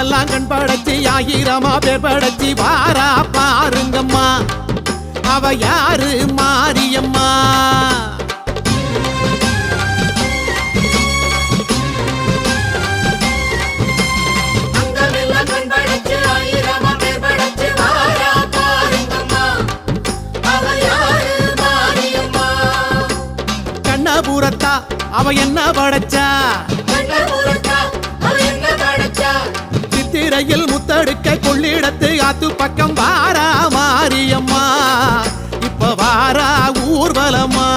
உலகமெல்லாம் கண் படைச்சி ஆயிரமா பேர் படைச்சி வாரா பாருங்கம்மா அவ யாரு மாரியம்மா கண்ணபுரத்தா அவ என்ன படைச்சா சித்திரையில் முத்தடுக்க கொள்ளிடத்து ஆத்து பக்கம் வாரா மாரியம்மா இப்ப வாரா ஊர்வலமா